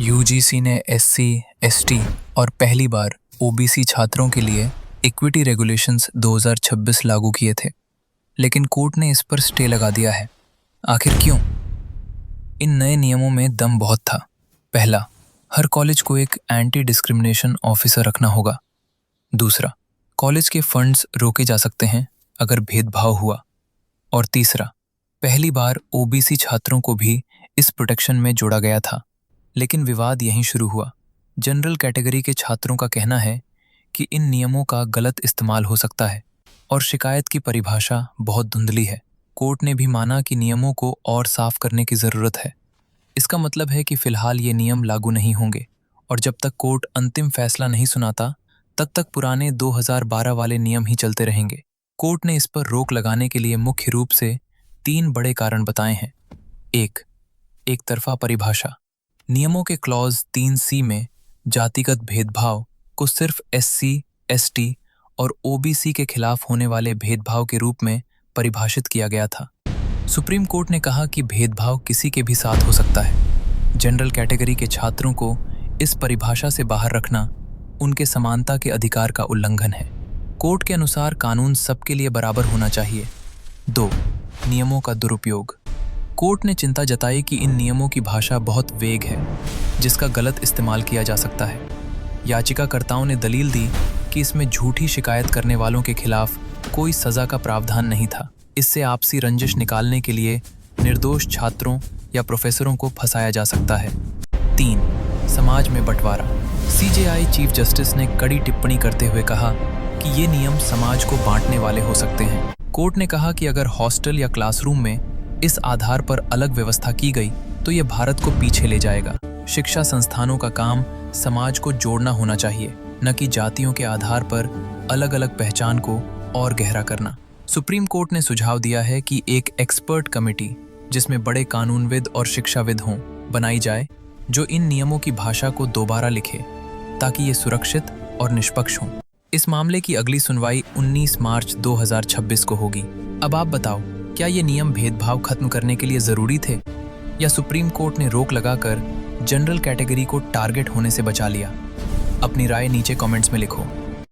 UGC ने SC, ST और पहली बार ओबीसी छात्रों के लिए इक्विटी रेगुलेशंस 2026 लागू किए थे, लेकिन कोर्ट ने इस पर स्टे लगा दिया है। आखिर क्यों? इन नए नियमों में दम बहुत था। पहला, हर कॉलेज को एक एंटी डिस्क्रिमिनेशन ऑफिसर रखना होगा। दूसरा, कॉलेज के फंड्स रोके जा सकते हैं अगर भेदभाव हुआ। और तीसरा, पहली बार ओबीसी छात्रों को भी इस प्रोटेक्शन में जोड़ा गया था। लेकिन विवाद यहीं शुरू हुआ। जनरल कैटेगरी के छात्रों का कहना है कि इन नियमों का गलत इस्तेमाल हो सकता है और शिकायत की परिभाषा बहुत धुंधली है। कोर्ट ने भी माना कि नियमों को और साफ करने की ज़रूरत है। इसका मतलब है कि फ़िलहाल ये नियम लागू नहीं होंगे और जब तक कोर्ट अंतिम फैसला नहीं सुनाता तब तक पुराने 2012 वाले नियम ही चलते रहेंगे। कोर्ट ने इस पर रोक लगाने के लिए मुख्य रूप से 3 बड़े कारण बताए हैं। एक तरफा परिभाषा। नियमों के क्लॉज 3C में जातिगत भेदभाव को सिर्फ एससी, एसटी और ओबीसी के खिलाफ होने वाले भेदभाव के रूप में परिभाषित किया गया था। सुप्रीम कोर्ट ने कहा कि भेदभाव किसी के भी साथ हो सकता है। जनरल कैटेगरी के छात्रों को इस परिभाषा से बाहर रखना उनके समानता के अधिकार का उल्लंघन है। कोर्ट के अनुसार कानून सबके लिए बराबर होना चाहिए। 2. नियमों का दुरुपयोग। कोर्ट ने चिंता जताई कि इन नियमों की भाषा बहुत वेग है, जिसका गलत इस्तेमाल किया जा सकता है। याचिकाकर्ताओं ने दलील दी कि इसमें झूठी शिकायत करने वालों के खिलाफ कोई सज़ा का प्रावधान नहीं था। इससे आपसी रंजिश निकालने के लिए निर्दोष छात्रों या प्रोफेसरों को फंसाया जा सकता है। 3. समाज में बंटवारा। सीजेआई चीफ जस्टिस ने कड़ी टिप्पणी करते हुए कहा कि ये नियम समाज को बांटने वाले हो सकते हैं। कोर्ट ने कहा कि अगर हॉस्टल या क्लासरूम में इस आधार पर अलग व्यवस्था की गई तो ये भारत को पीछे ले जाएगा। शिक्षा संस्थानों का काम समाज को जोड़ना होना चाहिए, न कि जातियों के आधार पर अलग अलग पहचान को और गहरा करना। सुप्रीम कोर्ट ने सुझाव दिया है कि एक एक्सपर्ट कमेटी जिसमें बड़े कानूनविद और शिक्षाविद हों बनाई जाए, जो इन नियमों की भाषा को दोबारा लिखे ताकि ये सुरक्षित और निष्पक्ष हों। इस मामले की अगली सुनवाई 19 मार्च 2026 को होगी। अब आप बताओ, क्या ये नियम भेदभाव खत्म करने के लिए ज़रूरी थे या सुप्रीम कोर्ट ने रोक लगाकर जनरल कैटेगरी को टारगेट होने से बचा लिया? अपनी राय नीचे कमेंट्स में लिखो।